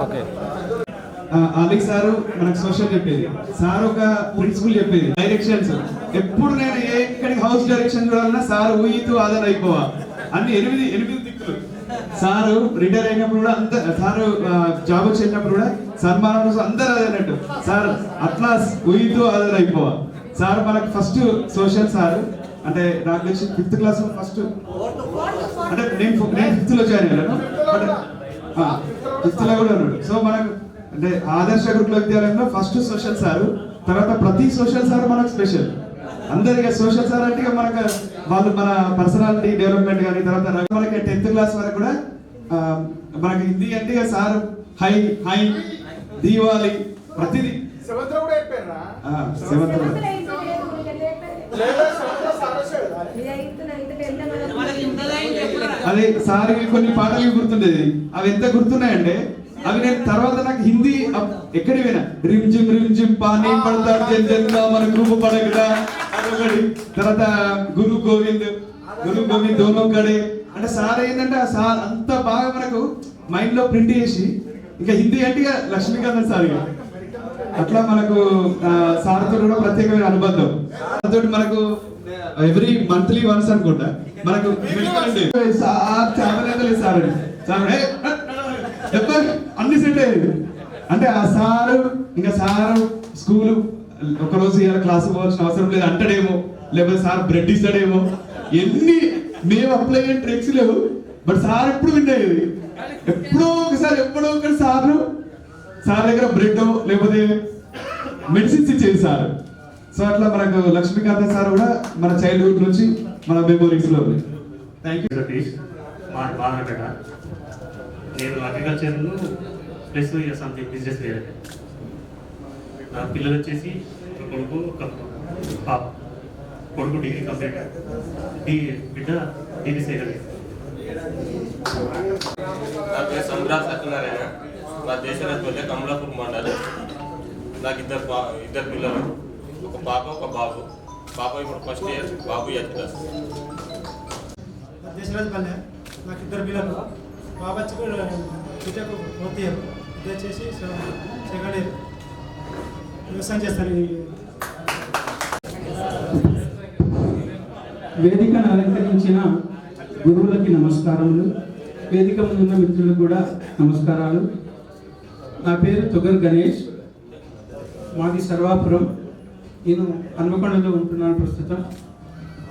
Okay. Ali sir మనకు social చెప్పేది, sir ఒక ప్రిన్సిపల్ చెప్పేది, డైరెక్షన్స్. ఎప్పుడు నేను ఎక్కడికి హౌస్ డైరెక్షన్ చూడాలన్నా సార్ ఊహితూ ఆదరణ అయిపోవా అన్ని 8 దిక్కులు. సారు రిటైర్ అయినప్పుడు కూడా అంత సారు జాబ్ వచ్చేటప్పుడు కూడా సన్మానం అందరూ అదే అన్నట్టు, సార్ అట్లా ఊహితూ ఆదరణ అయిపోవా. సార్ మనకు ఫస్ట్ సోషల్ సార్ అంటే నాకు తెలిసి 5th క్లాస్ ఫస్ట్ అంటే నేను 5th లో జాయిన్ అయ్యాను, బట్ 5th లో కూడా ఉన్నాడు. సో మనకు అంటే ఆదర్శ గురుకుల విద్యాలయంలో ఫస్ట్ సోషల్ సారు, తర్వాత ప్రతి సోషల్ సార్ మనకు స్పెషల్. అందరికీ సోషల్ సార్ అంటే మనకు వాళ్ళు మన పర్సనాలిటీ డెవలప్మెంట్ కానీ, తర్వాత మనకి 10th క్లాస్ వరకు కూడా మనకి హిందీ అంటే సార్ హై హై దీవాలి ప్రతిదీ. 7th లో కూడా అయిపోయారా? 7th లో అదే సార్ కొన్ని పాటలు గుర్తుండేది, అవి ఎంత గుర్తున్నాయంటే అవి నేను తర్వాత నాకు హిందీ ఎక్కడి పోయినా రిమ్ జిమ్ పానీ పడతాడు జన్ మన గ్రూప్ పడగడా అదొకటి. తర్వాత గురు గోవింద్ దోనో కడే అంటే సార్ ఏంటంటే ఆ సార్ అంత బాగా మనకు మైండ్ లో ప్రింట్ చేసి, ఇంకా హిందీ అంటే లక్ష్మీకాంత్ సార్ అట్లా మనకు సార్ తోటి కూడా ప్రత్యేకమైన అనుబంధం. తోటి మనకు ఎవ్రీ మంత్లీ వన్స్ అనుకుంటా మనకు సార్ చాలా సార్ అన్ని సెట్ అయ్యేది. అంటే ఆ సారు ఇంకా సారు స్కూలు ఒకరోజు ఇలా క్లాసు పోవాల్సిన అవసరం లేదు అంటాడేమో, లేకపోతే సార్ బ్రెడ్ ఇస్తాడేమో, ఎన్ని మేము అప్లై అయ్యే ట్రిక్స్ లేవు, బట్ సార్ ఎప్పుడు విన్నాయి. ఎప్పుడో ఒకటి సార్ దగ్గర బ్రెడ్ లేకపోతే మెడిసిన్స్ ఇచ్చేది సార్. సో అట్లా మనకు లక్ష్మీకాంత్ సార్ కూడా మన చైల్డ్హుడ్ నుంచి మన మెమోరీస్ లో ఉంది. Thank you. నేను అగ్రికల్చర్ ప్లస్ సంథింగ్ బిజినెస్ వేరే. నా పిల్లలు వచ్చేసి ఒక కొడుకు ఒక పాప. కొడుకు డిగ్రీ కంప్లీట్, బిడ్డ డిగ్రీ సెకండ్. నా పేరు సంద్రా సత్యనారాయణ, నా దేశరాజ్పల్లి కమలాపూర్ మండలం. నాకు ఇద్దరు పిల్లలు, ఒక పాప ఒక బాబు. పాప ఇప్పుడు ఫస్ట్ ఇయర్, బాబు 8th క్లాస్. దేశరాజ్పల్లి నాకు ఇద్దరు పిల్లలు, బాబు వచ్చి బీటెక్ 4th ఇయర్, ఇది వచ్చేసి 2nd ఇయర్. వ్యవసాయం చేస్తాను. వేదికను అలంకరించిన గురువులకి నమస్కారములు, వేదిక ముందున్న మిత్రులకు కూడా నమస్కారాలు. నా పేరు తొగర్ గణేష్, మాది సర్వాపురం. నేను హన్మకొండలో ఉంటున్నాను ప్రస్తుతం.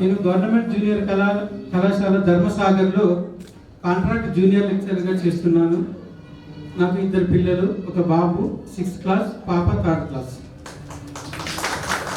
నేను గవర్నమెంట్ జూనియర్ కళాశాల ధర్మసాగర్లో కాంట్రాక్ట్ జూనియర్ లెక్చరర్గా చేస్తున్నాను. నాకు 2 పిల్లలు, ఒక బాబు 6th క్లాస్, పాప 3rd క్లాస్.